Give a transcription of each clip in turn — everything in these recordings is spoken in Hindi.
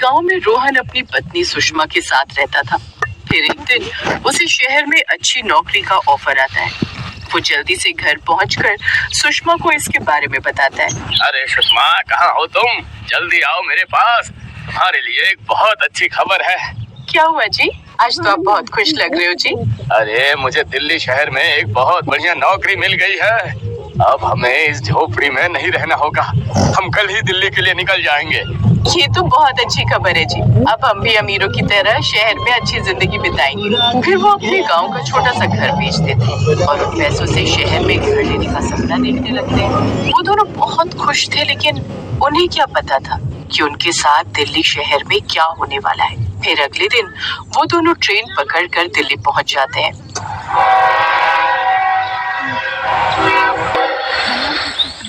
गांव में रोहन अपनी पत्नी सुषमा के साथ रहता था। फिर एक दिन उसे शहर में अच्छी नौकरी का ऑफर आता है। वो जल्दी से घर पहुंचकर सुषमा को इसके बारे में बताता है। अरे सुषमा, कहाँ हो तुम? जल्दी आओ मेरे पास, तुम्हारे लिए एक बहुत अच्छी खबर है। क्या हुआ जी? आज तो आप बहुत खुश लग रहे हो जी। अरे मुझे दिल्ली शहर में एक बहुत बढ़िया नौकरी मिल गई है। अब हमें इस झोपड़ी में नहीं रहना होगा। हम कल ही दिल्ली के लिए निकल जाएंगे। ये तो बहुत अच्छी खबर है जी। अब हम भी अमीरों की तरह शहर में अच्छी जिंदगी बिताएंगे। फिर वो अपने गांव का छोटा सा घर बेच देते और उन पैसों से शहर में घर लेने का सपना देखने लगते। वो दोनों बहुत खुश थे, लेकिन उन्हें क्या पता था कि उनके साथ दिल्ली शहर में क्या होने वाला है। फिर अगले दिन वो दोनों ट्रेन पकड़कर दिल्ली पहुंच जाते हैं।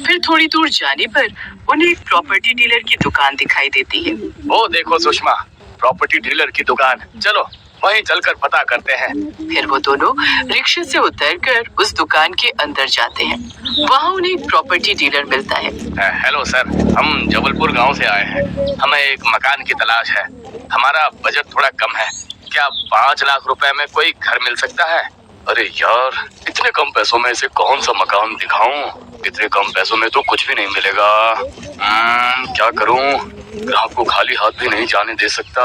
फिर थोड़ी दूर जाने पर उन्हें एक प्रॉपर्टी डीलर की दुकान दिखाई देती है। वो देखो सुषमा, प्रॉपर्टी डीलर की दुकान। चलो वहीं चलकर पता करते हैं। फिर वो दोनों रिक्शे से उतरकर उस दुकान के अंदर जाते हैं। वहाँ उन्हें एक प्रॉपर्टी डीलर मिलता है। हेलो सर, हम जबलपुर गांव से आए हैं। हमें एक मकान की तलाश है। हमारा बजट थोड़ा कम है। क्या 5 लाख रुपए में कोई घर मिल सकता है? अरे यार, इतने कम पैसों में इसे कौन सा मकान दिखाऊं? इतने कम पैसों में तो कुछ भी नहीं मिलेगा। क्या करूं? ग्राहक को खाली हाथ भी नहीं जाने दे सकता।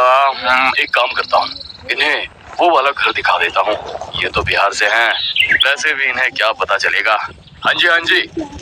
एक काम करता हूं, इन्हें वो वाला घर दिखा देता हूं। ये तो बिहार से हैं, वैसे भी इन्हें क्या पता चलेगा। हाँ जी,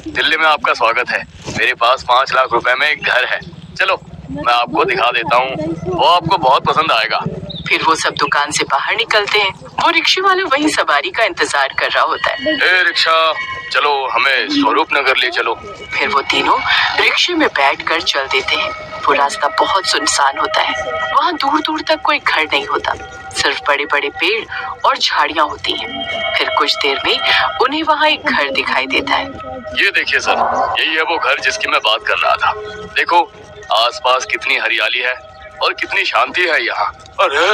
दिल्ली में आपका स्वागत है। मेरे पास 5 लाख रुपए में एक घर है। चलो मैं आपको दिखा देता हूँ, वो आपको बहुत पसंद आएगा। फिर वो सब दुकान से बाहर निकलते हैं। वो रिक्शे वाला वही सवारी का इंतजार कर रहा होता है। ए रिक्शा, चलो हमें स्वरूप नगर ले चलो। फिर वो तीनों रिक्शे में बैठकर चल देते हैं। वो रास्ता बहुत सुनसान होता है। वहाँ दूर दूर तक कोई घर नहीं होता, सिर्फ बड़े बड़े पेड़ और झाड़ियाँ होती हैं। फिर कुछ देर में उन्हें वहाँ एक घर दिखाई देता है। ये देखिए सर, यही है वो घर जिसकी मैं बात कर रहा था। देखो आसपास कितनी हरियाली है और कितनी शांति है यहाँ। अरे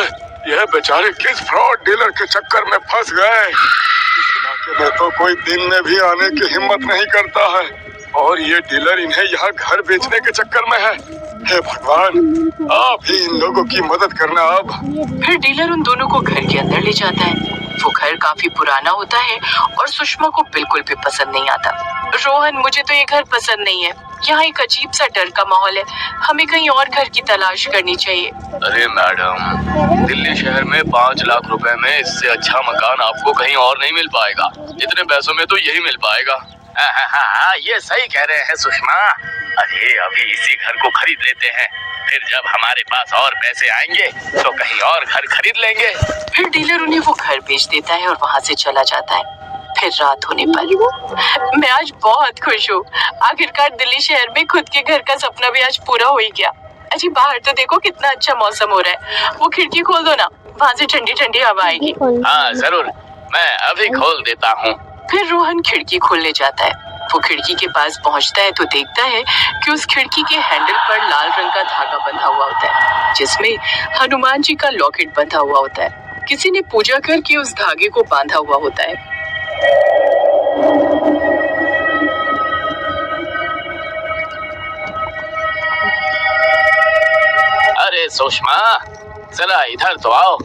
यह बेचारे किस फ्रॉड डीलर के चक्कर में फंस गए। इस इलाके में तो कोई दिन में भी आने की हिम्मत नहीं करता है, और ये डीलर इन्हें यहाँ घर बेचने के चक्कर में है। हे भगवान, आप ही इन लोगों की मदद करना। अब फिर डीलर उन दोनों को घर के अंदर ले जाता है। वो घर काफी पुराना होता है और सुषमा को बिल्कुल भी पसंद नहीं आता। रोहन, मुझे तो ये घर पसंद नहीं है। यहाँ एक अजीब सा डर का माहौल है। हमें कहीं और घर की तलाश करनी चाहिए। अरे मैडम, दिल्ली शहर में 5 लाख रुपए में इससे अच्छा मकान आपको कहीं और नहीं मिल पाएगा। इतने पैसों में तो यही मिल पाएगा। हाँ, ये सही कह रहे हैं सुषमा। अरे अभी इसी घर को खरीद लेते हैं, फिर जब हमारे पास और पैसे आएंगे तो कहीं और घर खरीद लेंगे। फिर डीलर उन्हें वो घर बेच देता है और वहाँ से चला जाता है। फिर रात होने पर मैं आज बहुत खुश हूँ। आखिरकार दिल्ली शहर में खुद के घर का सपना भी आज पूरा हो ही गया। अजी बाहर तो देखो कितना अच्छा मौसम हो रहा है। वो खिड़की खोल दो ना, वहाँ से ठंडी ठंडी हवा आएगी। हाँ जरूर, मैं अभी खोल देता हूँ। फिर रोहन खिड़की खोलने जाता है। वो खिड़की के पास पहुंचता है तो देखता है कि उस खिड़की के हैंडल पर लाल रंग का धागा बंधा हुआ होता है, जिसमें हनुमान जी का लॉकेट बंधा हुआ होता है। किसी ने पूजा करके उस धागे को बांधा हुआ होता है। अरे सुषमा, जरा इधर तो आओ।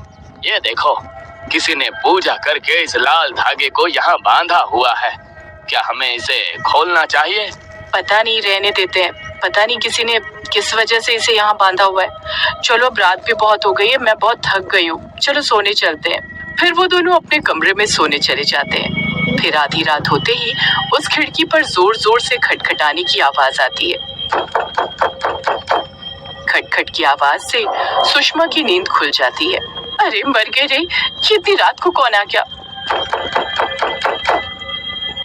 ये देखो, किसी ने पूजा करके इस लाल धागे को यहाँ बांधा हुआ है। क्या हमें इसे खोलना चाहिए? पता नहीं, रहने देते हैं। पता नहीं किसी ने किस वजह से इसे यहाँ बांधा हुआ है। चलो अब रात भी बहुत हो गई है, मैं बहुत थक गई हूँ। चलो सोने चलते हैं। फिर वो दोनों अपने कमरे में सोने चले जाते हैं। फिर आधी रात होते ही उस खिड़की पर जोर जोर से खटखटाने की आवाज आती है। खटखट की आवाज से सुषमा की नींद खुल जाती है। अरे मर गए रे, इतनी रात को कौन आ गया?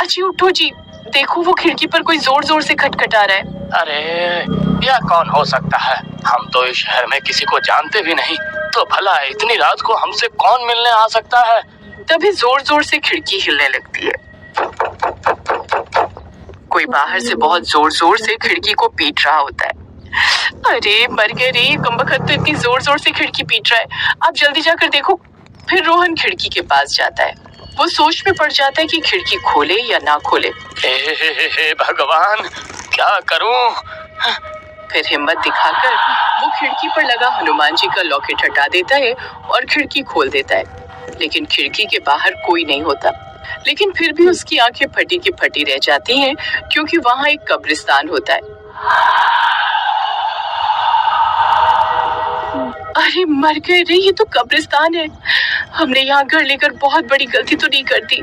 अजी उठो जी, देखो वो खिड़की पर कोई जोर जोर से खटखटा रहा है। अरे यह कौन हो सकता है? हम तो इस शहर में किसी को जानते भी नहीं, तो भला इतनी रात को हमसे कौन मिलने आ सकता है? तभी जोर जोर से खिड़की हिलने लगती है। कोई बाहर से बहुत जोर जोर से खिड़की को पीट रहा होता है। अरे मर गए रे, कमबख्त तो इतनी जोर जोर से खिड़की पीट रहा है। आप जल्दी जाकर देखो। फिर रोहन खिड़की के पास जाता है। वो सोच में पड़ जाता है कि खिड़की खोले या ना खोले। हे भगवान, क्या करूं? फिर हिम्मत दिखाकर वो खिड़की पर लगा हनुमान जी का लॉकेट हटा देता है और खिड़की खोल देता है। लेकिन खिड़की के बाहर कोई नहीं होता। लेकिन फिर भी उसकी आंखें फटी की फटी रह जाती हैं, क्योंकि वहां एक कब्रिस्तान होता है। अरे मर गए रे, ये तो कब्रिस्तान है। हमने यहाँ घर लेकर बहुत बड़ी गलती तो नहीं कर दी।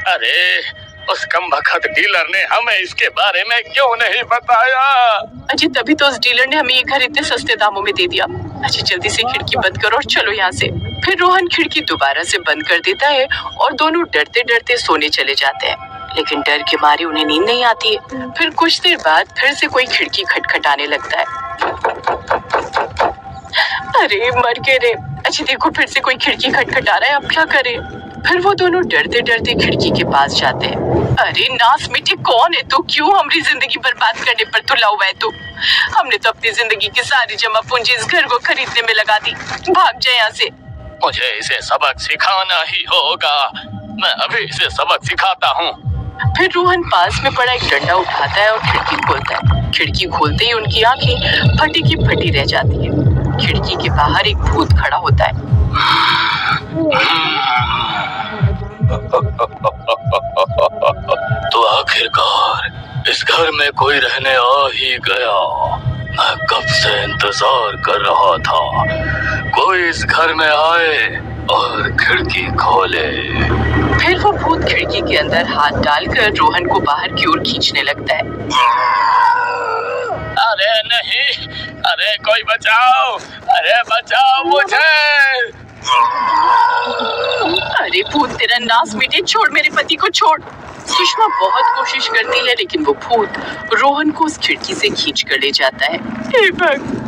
अरे उस कमबख्त डीलर ने हमें इसके बारे में क्यों नहीं बताया? अजय तभी तो उस डीलर ने हमें ये घर इतने सस्ते दामों में दे दिया। अजय जल्दी से खिड़की बंद करो और चलो यहाँ से। फिर रोहन खिड़की दोबारा से बंद कर देता है और दोनों डरते डरते सोने चले जाते हैं। लेकिन डर के मारे उन्हें नींद नहीं आती है। फिर कुछ देर बाद फिर से कोई खिड़की खटखटाने लगता है। अरे मर गए रे। अच्छा देखो, फिर से कोई खिड़की खटखटा रहा है, अब क्या करें? फिर वो दोनों डरते डरते खिड़की के पास जाते हैं। अरे नास मिट्टी, कौन है तू? क्यों हमारी जिंदगी बर्बाद करने पर तुला हुआ है तू? हमने तो अपनी जिंदगी की सारी जमा पूंजी इस घर को खरीदने में लगा दी। भाग जाए यहाँ से। मुझे इसे सबक सिखाना ही होगा। मैं अभी इसे सबक सिखाता हूँ। फिर रोहन पास में पड़ा एक डंडा उठाता है और खिड़की खोलता है। खिड़की खोलते ही उनकी आंखें फटी की फटी रह जाती है। खिड़की के बाहर एक भूत खड़ा होता है। तो आखिरकार इस घर में कोई रहने आ ही गया। मैं कब से इंतजार कर रहा था, कोई इस घर में आए और खिड़की खोले। फिर वो भूत खिड़की के अंदर हाथ डालकर रोहन को बाहर की ओर खींचने लगता है। अरे नहीं, अरे कोई बचाओ, अरे बचाओ मुझे। अरे भूत, तेरा नास मिटे, छोड़ मेरे पति को, छोड़। सुषमा बहुत कोशिश करती है, लेकिन वो भूत रोहन को उस खिड़की से खींच कर ले जाता है। हे भगवान,